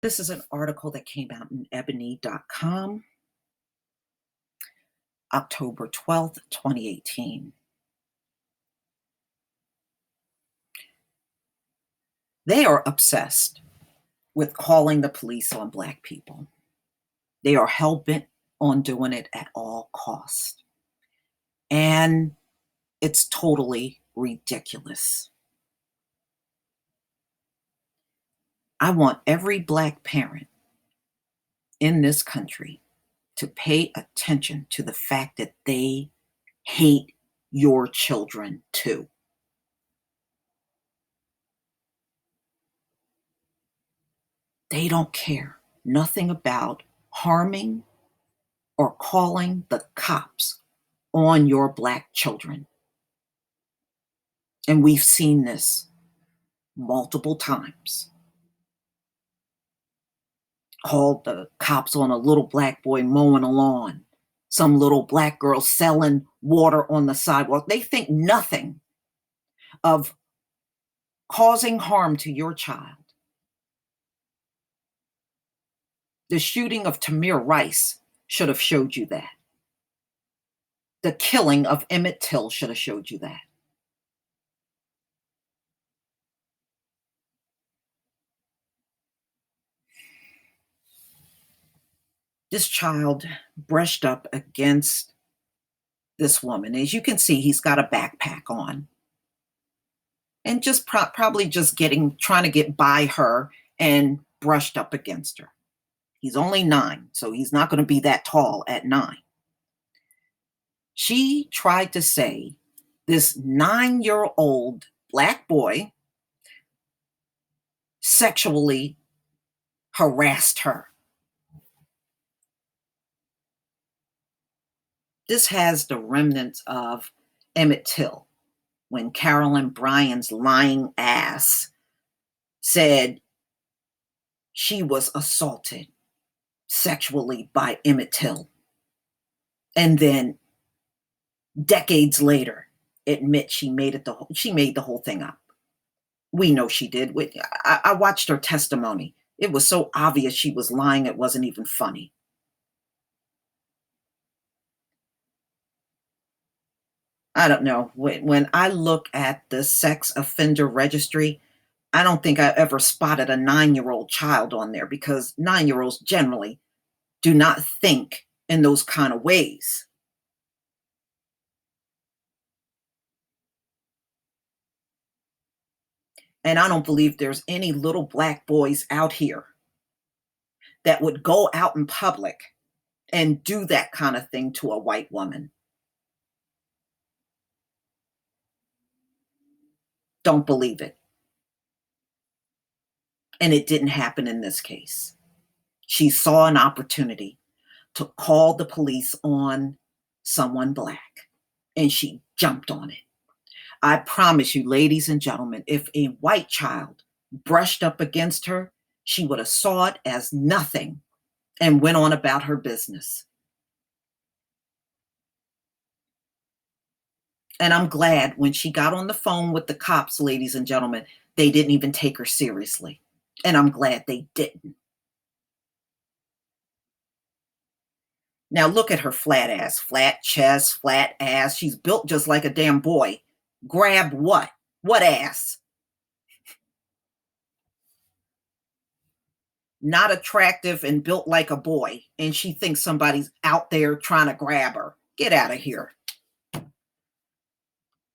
This is an article that came out in ebony.com, October 12th, 2018. They are obsessed with calling the police on Black people. They are hell-bent on doing it at all costs. And it's totally ridiculous. I want every Black parent in this country to pay attention to the fact that they hate your children too. They don't care nothing about harming or calling the cops on your Black children. And we've seen this multiple times. Called the cops on a little Black boy mowing a lawn, some little Black girl selling water on the sidewalk. They think nothing of causing harm to your child. The shooting of Tamir Rice should have showed you that. The killing of Emmett Till should have showed you that. This child brushed up against this woman. As you can see, he's got a backpack on. And just probably just trying to get by her and brushed up against her. He's only 9, so he's not going to be that tall at 9. She tried to say this 9-year-old Black boy sexually harassed her. This has the remnants of Emmett Till, when Carolyn Bryan's lying ass said she was assaulted sexually by Emmett Till. And then decades later, admit she made the whole thing up. We know she did. I watched her testimony. It was so obvious she was lying, it wasn't even funny. I don't know. When I look at the sex offender registry, I don't think I ever spotted a 9-year-old child on there, because 9-year-olds generally do not think in those kind of ways. And I don't believe there's any little Black boys out here that would go out in public and do that kind of thing to a white woman. Don't believe it. And it didn't happen in this case. She saw an opportunity to call the police on someone Black, and she jumped on it. I promise you, ladies and gentlemen, if a white child brushed up against her, she would have saw it as nothing and went on about her business. And I'm glad when she got on the phone with the cops, ladies and gentlemen, they didn't even take her seriously. And I'm glad they didn't. Now look at her flat ass, flat chest, flat ass. She's built just like a damn boy. Grab what? What ass? Not attractive and built like a boy. And she thinks somebody's out there trying to grab her. Get out of here.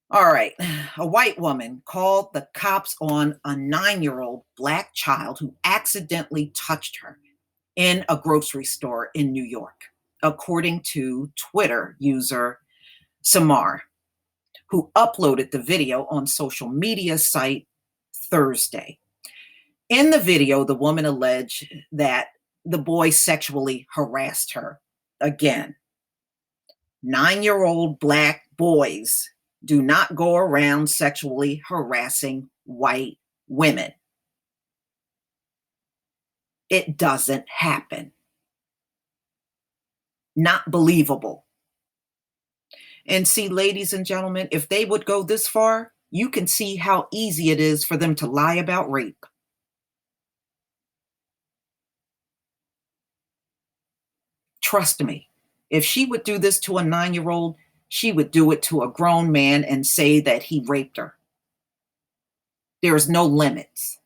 All right. A white woman called the cops on a 9-year-old Black child who accidentally touched her in a grocery store in New York, according to Twitter user Samar, who uploaded the video on social media site Thursday. In the video, the woman alleged that the boy sexually harassed her. Again, 9-year-old Black boys do not go around sexually harassing white women. It doesn't happen. Not believable. And see, ladies and gentlemen, if they would go this far, you can see how easy it is for them to lie about rape. Trust me, if she would do this to a 9-year-old, she would do it to a grown man and say that he raped her. There's no limits.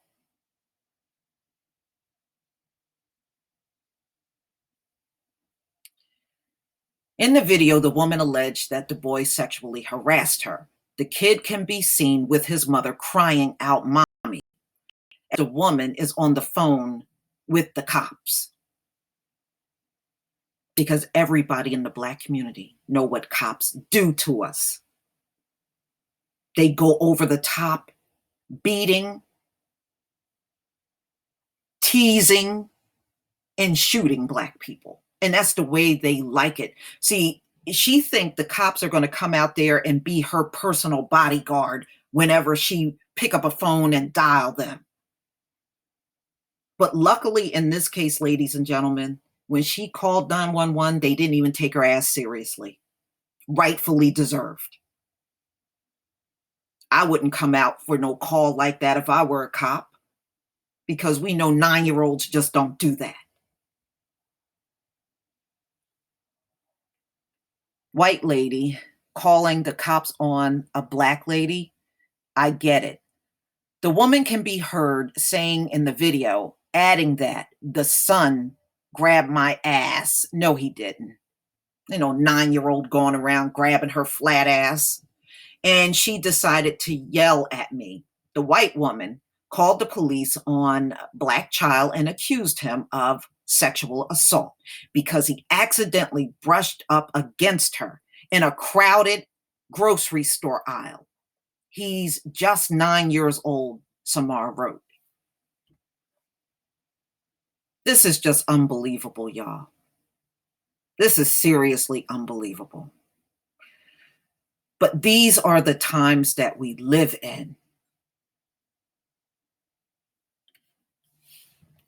In the video, the woman alleged that the boy sexually harassed her. The kid can be seen with his mother crying out, "Mommy." The woman is on the phone with the cops because everybody in the Black community know what cops do to us. They go over the top, beating, teasing, and shooting Black people. And that's the way they like it. See, she think the cops are going to come out there and be her personal bodyguard whenever she pick up a phone and dial them. But luckily in this case, ladies and gentlemen, when she called 911, they didn't even take her ass seriously. Rightfully deserved. I wouldn't come out for no call like that if I were a cop, because we know 9-year-olds just don't do that. White lady calling the cops on a Black lady, I get it. The woman can be heard saying in the video, adding that the son grabbed my ass. No, he didn't. 9-year-old going around grabbing her flat ass. And she decided to yell at me. The white woman called the police on Black child and accused him of sexual assault because he accidentally brushed up against her in a crowded grocery store aisle. He's just 9 years old, Samar wrote. This is just unbelievable, y'all. This is seriously unbelievable. But these are the times that we live in.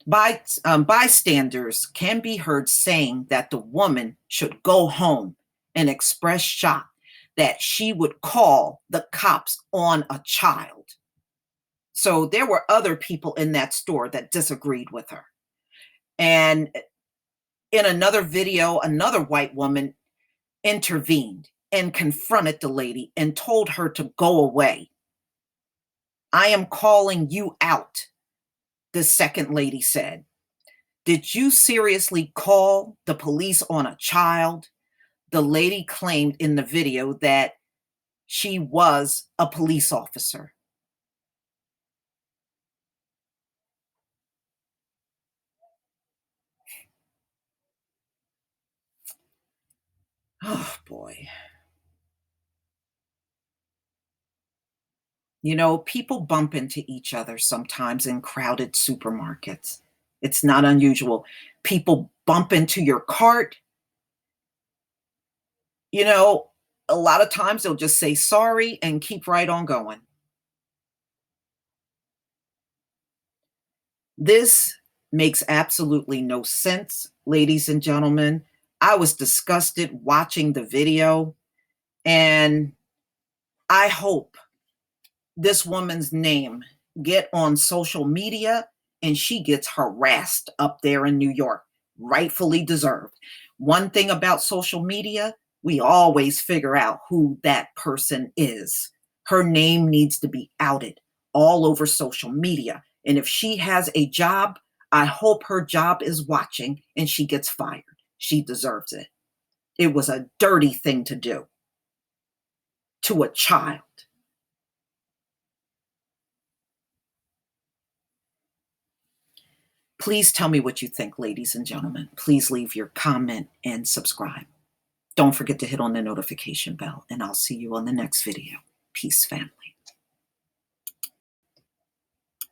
Bystanders can be heard saying that the woman should go home and express shock that she would call the cops on a child. So there were other people in that store that disagreed with her. And in another video, another white woman intervened and confronted the lady and told her to go away. "I am calling you out," the second lady said. "Did you seriously call the police on a child?" The lady claimed in the video that she was a police officer. Oh, boy. People bump into each other sometimes in crowded supermarkets. It's not unusual. People bump into your cart. A lot of times they'll just say sorry and keep right on going. This makes absolutely no sense, ladies and gentlemen. I was disgusted watching the video, and I hope this woman's name get on social media and she gets harassed up there in New York, rightfully deserved. One thing about social media, we always figure out who that person is. Her name needs to be outed all over social media. And if she has a job, I hope her job is watching and she gets fired. She deserves it. It was a dirty thing to do to a child. Please tell me what you think, ladies and gentlemen. Please leave your comment and subscribe. Don't forget to hit on the notification bell, and I'll see you on the next video. Peace, family.